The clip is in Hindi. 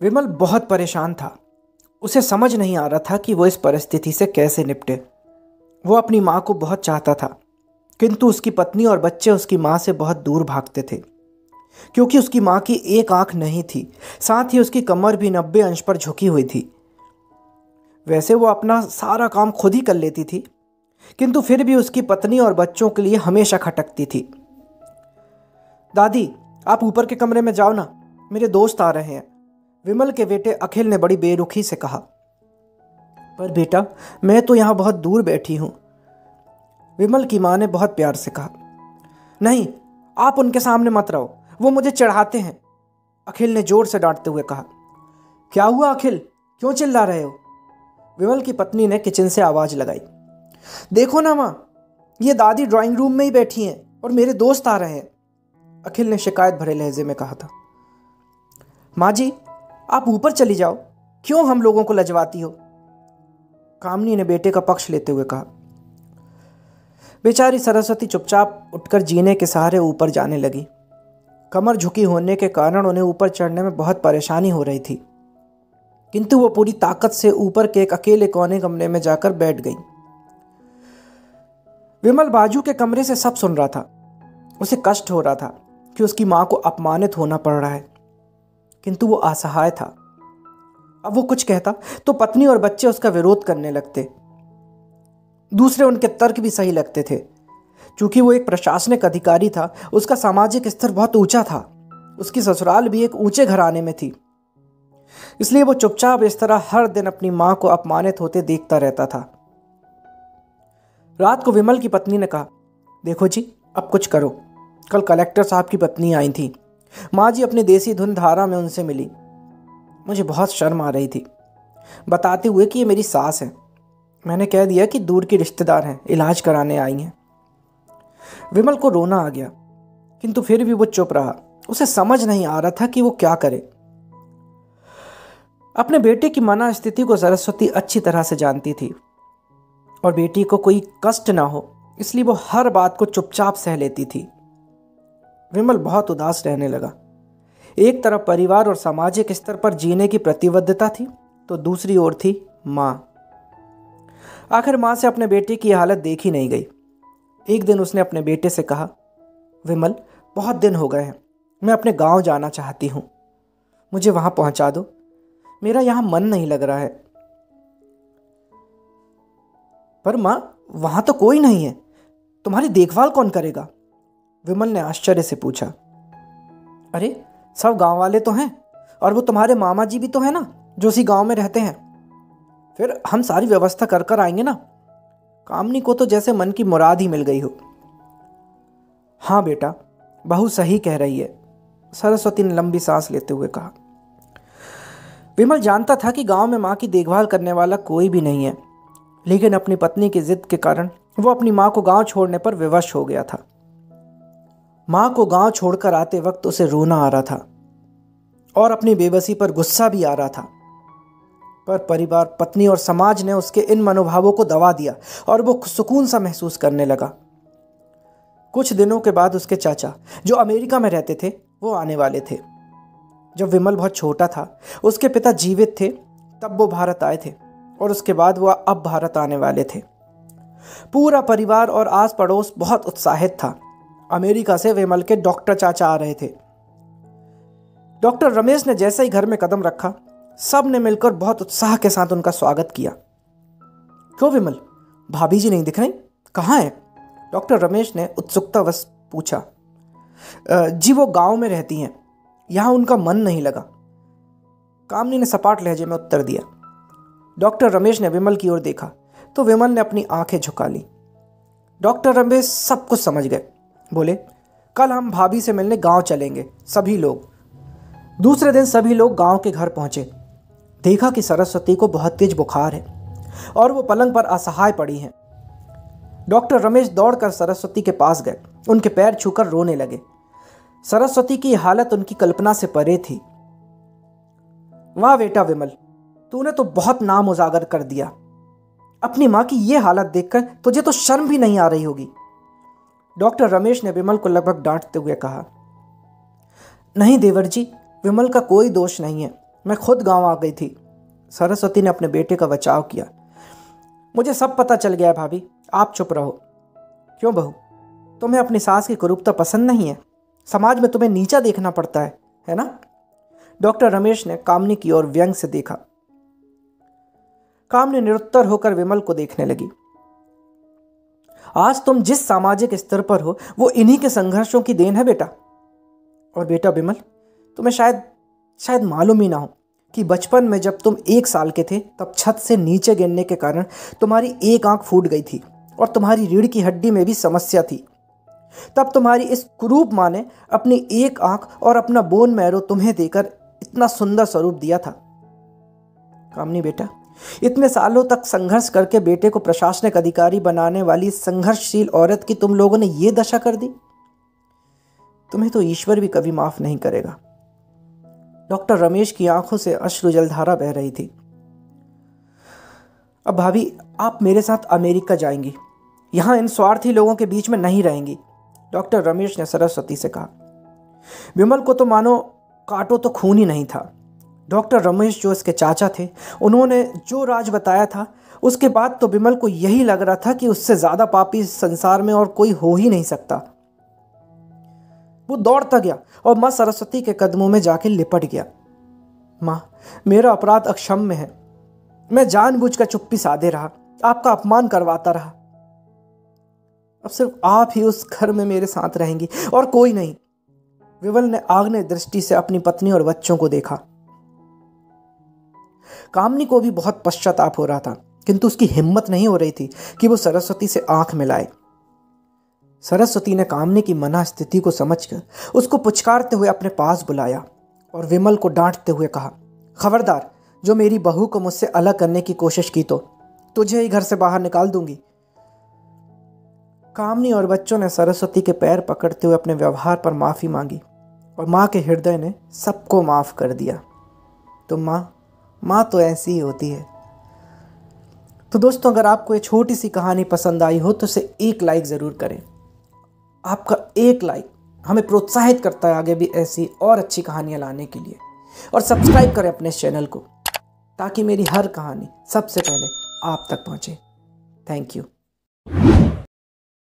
विमल बहुत परेशान था। उसे समझ नहीं आ रहा था कि वो इस परिस्थिति से कैसे निपटे। वो अपनी माँ को बहुत चाहता था, किंतु उसकी पत्नी और बच्चे उसकी माँ से बहुत दूर भागते थे, क्योंकि उसकी माँ की एक आंख नहीं थी, साथ ही उसकी कमर भी 90 अंश पर झुकी हुई थी। वैसे वो अपना सारा काम खुद ही कर लेती थी, किंतु फिर भी उसकी पत्नी और बच्चों के लिए हमेशा खटकती थी। दादी, आप ऊपर के कमरे में जाओ ना, मेरे दोस्त आ रहे हैं, विमल के बेटे अखिल ने बड़ी बेरुखी से कहा। पर बेटा, मैं तो यहाँ बहुत दूर बैठी हूँ, विमल की माँ ने बहुत प्यार से कहा। नहीं, आप उनके सामने मत रहो, वो मुझे चढ़ाते हैं, अखिल ने जोर से डांटते हुए कहा। क्या हुआ अखिल, क्यों चिल्ला रहे हो? विमल की पत्नी ने किचन से आवाज़ लगाई। देखो ना माँ, ये दादी ड्राइंग रूम में ही बैठी हैं और मेरे दोस्त आ रहे हैं, अखिल ने शिकायत भरे लहजे में कहा था। माँ जी, आप ऊपर चली जाओ, क्यों हम लोगों को लजवाती हो, कामनी ने बेटे का पक्ष लेते हुए कहा। बेचारी सरस्वती चुपचाप उठकर जीने के सहारे ऊपर जाने लगी। कमर झुकी होने के कारण उन्हें ऊपर चढ़ने में बहुत परेशानी हो रही थी, किंतु वो पूरी ताकत से ऊपर के एक अकेले कोने कमरे में जाकर बैठ गई। विमल बाजू के कमरे से सब सुन रहा था। उसे कष्ट हो रहा था कि उसकी माँ को अपमानित होना पड़ रहा है, किंतु वो असहाय था। अब वो कुछ कहता तो पत्नी और बच्चे उसका विरोध करने लगते। दूसरे उनके तर्क भी सही लगते थे। चूंकि वो एक प्रशासनिक अधिकारी था, उसका सामाजिक स्तर बहुत ऊंचा था, उसकी ससुराल भी एक ऊंचे घराने में थी, इसलिए वो चुपचाप इस तरह हर दिन अपनी माँ को अपमानित होते देखता रहता था। रात को विमल की पत्नी ने कहा, देखो जी, अब कुछ करो, कल कलेक्टर साहब की पत्नी आई थी, माँ जी अपनी देसी धुन धारा में उनसे मिली, मुझे बहुत शर्म आ रही थी, बताते हुए कि ये मेरी सास है। मैंने कह दिया कि दूर की रिश्तेदार हैं, इलाज कराने आई हैं। विमल को रोना आ गया, किंतु फिर भी वो चुप रहा। उसे समझ नहीं आ रहा था कि वो क्या करे। अपने बेटे की मना स्थिति को सरस्वती अच्छी तरह से जानती थी और बेटी को कोई कष्ट ना हो, इसलिए वो हर बात को चुपचाप सह लेती थी। विमल बहुत उदास रहने लगा। एक तरफ परिवार और सामाजिक स्तर पर जीने की प्रतिबद्धता थी, तो दूसरी ओर थी माँ। आखिर माँ से अपने बेटे की हालत देखी नहीं गई। एक दिन उसने अपने बेटे से कहा, विमल, बहुत दिन हो गए हैं, मैं अपने गांव जाना चाहती हूँ, मुझे वहां पहुंचा दो, मेरा यहाँ मन नहीं लग रहा है। पर माँ, वहां तो कोई नहीं है, तुम्हारी देखभाल कौन करेगा, विमल ने आश्चर्य से पूछा। अरे, सब गांव वाले तो हैं, और वो तुम्हारे मामा जी भी तो हैं ना, जो उसी गांव में रहते हैं, फिर हम सारी व्यवस्था कर कर आएंगे ना। कामनी को तो जैसे मन की मुराद ही मिल गई हो। हाँ बेटा, बहू सही कह रही है, सरस्वती ने लंबी सांस लेते हुए कहा। विमल जानता था कि गांव में माँ की देखभाल करने वाला कोई भी नहीं है, लेकिन अपनी पत्नी की जिद के कारण वो अपनी माँ को गांव छोड़ने पर विवश हो गया था। माँ को गांव छोड़कर आते वक्त उसे रोना आ रहा था और अपनी बेबसी पर गुस्सा भी आ रहा था, पर परिवार, पत्नी और समाज ने उसके इन मनोभावों को दबा दिया और वो सुकून सा महसूस करने लगा। कुछ दिनों के बाद उसके चाचा, जो अमेरिका में रहते थे, वो आने वाले थे। जब विमल बहुत छोटा था, उसके पिता जीवित थे, तब वो भारत आए थे और उसके बाद वो अब भारत आने वाले थे। पूरा परिवार और आस पड़ोस बहुत उत्साहित था। अमेरिका से विमल के डॉक्टर चाचा आ रहे थे। डॉक्टर रमेश ने जैसे ही घर में कदम रखा, सब ने मिलकर बहुत उत्साह के साथ उनका स्वागत किया। क्यों विमल, भाभी जी नहीं दिख रही, कहाँ हैं? डॉक्टर रमेश ने उत्सुकतावश पूछा। जी, वो गांव में रहती हैं, यहाँ उनका मन नहीं लगा, कामनी ने सपाट लहजे में उत्तर दिया। डॉक्टर रमेश ने विमल की ओर देखा तो विमल ने अपनी आंखें झुका ली। डॉक्टर रमेश सब कुछ समझ गए। बोले, कल हम भाभी से मिलने गांव चलेंगे, सभी लोग। दूसरे दिन सभी लोग गांव के घर पहुंचे। देखा कि सरस्वती को बहुत तेज बुखार है और वो पलंग पर असहाय पड़ी हैं। डॉक्टर रमेश दौड़कर सरस्वती के पास गए, उनके पैर छूकर रोने लगे। सरस्वती की हालत उनकी कल्पना से परे थी। वाह बेटा विमल, तूने तो बहुत नाम उजागर कर दिया। अपनी माँ की ये हालत देखकर तुझे तो शर्म भी नहीं आ रही होगी, डॉक्टर रमेश ने विमल को लगभग डांटते हुए कहा। नहीं देवर जी, विमल का कोई दोष नहीं है, मैं खुद गांव आ गई थी। सरस्वती ने अपने बेटे का बचाव किया। मुझे सब पता चल गया है भाभी, आप चुप रहो। क्यों बहू, तुम्हें अपनी सास की कुरूपता पसंद नहीं है? समाज में तुम्हें नीचा देखना पड़ता है ना? डॉक्टर रमेश ने कामनी की ओर व्यंग से देखा। कामनी निरुत्तर होकर विमल को देखने लगी। आज तुम जिस सामाजिक स्तर पर हो वो इन्हीं के संघर्षों की देन है बेटा। और बेटा विमल, तुम्हें शायद मालूम ही ना हो कि बचपन में जब तुम 1 साल के थे तब छत से नीचे गिरने के कारण तुम्हारी एक आंख फूट गई थी और तुम्हारी रीढ़ की हड्डी में भी समस्या थी। तब तुम्हारी इस कुरूप माँ ने अपनी एक आंख और अपना बोन मैरो तुम्हें देकर इतना सुंदर स्वरूप दिया था। कामनी बेटा, इतने सालों तक संघर्ष करके बेटे को प्रशासनिक अधिकारी बनाने वाली संघर्षशील औरत की तुम लोगों ने यह दशा कर दी। तुम्हें तो ईश्वर भी कभी माफ नहीं करेगा। डॉक्टर रमेश की आंखों से अश्रु जलधारा बह रही थी। अब भाभी, आप मेरे साथ अमेरिका जाएंगी, यहां इन स्वार्थी लोगों के बीच में नहीं रहेंगी, डॉक्टर रमेश ने सरस्वती से कहा। विमल को तो मानो काटो तो खून ही नहीं था। डॉक्टर रमेश जो इसके चाचा थे, उन्होंने जो राज बताया था उसके बाद तो विमल को यही लग रहा था कि उससे ज्यादा पापी इस संसार में और कोई हो ही नहीं सकता। वो दौड़ता गया और मां सरस्वती के कदमों में जाके लिपट गया। मां, मेरा अपराध अक्षम्य है। मैं जानबूझकर चुप्पी साधे रहा, आपका अपमान करवाता रहा। अब सिर्फ आप ही उस घर में मेरे साथ रहेंगी और कोई नहीं। विमल ने आग्नेय दृष्टि से अपनी पत्नी और बच्चों को देखा। कामनी को भी बहुत पश्चाताप हो रहा था, किंतु उसकी हिम्मत नहीं हो रही थी कि वो सरस्वती से आंख मिलाए। सरस्वती ने कामनी की मना स्थिति को समझकर उसको पुचकारते हुए अपने पास बुलाया और विमल को डांटते हुए कहा, खबरदार, जो मेरी बहू को मुझसे अलग करने की कोशिश की तो तुझे ही घर से बाहर निकाल दूंगी। कामनी और बच्चों ने सरस्वती के पैर पकड़ते हुए अपने व्यवहार पर माफी मांगी और माँ के हृदय ने सबको माफ कर दिया। तो माँ तो ऐसी ही होती है। तो दोस्तों, अगर आपको ये छोटी सी कहानी पसंद आई हो तो इसे एक लाइक ज़रूर करें। आपका एक लाइक हमें प्रोत्साहित करता है आगे भी ऐसी और अच्छी कहानियाँ लाने के लिए। और सब्सक्राइब करें अपने चैनल को ताकि मेरी हर कहानी सबसे पहले आप तक पहुँचे। Thank you.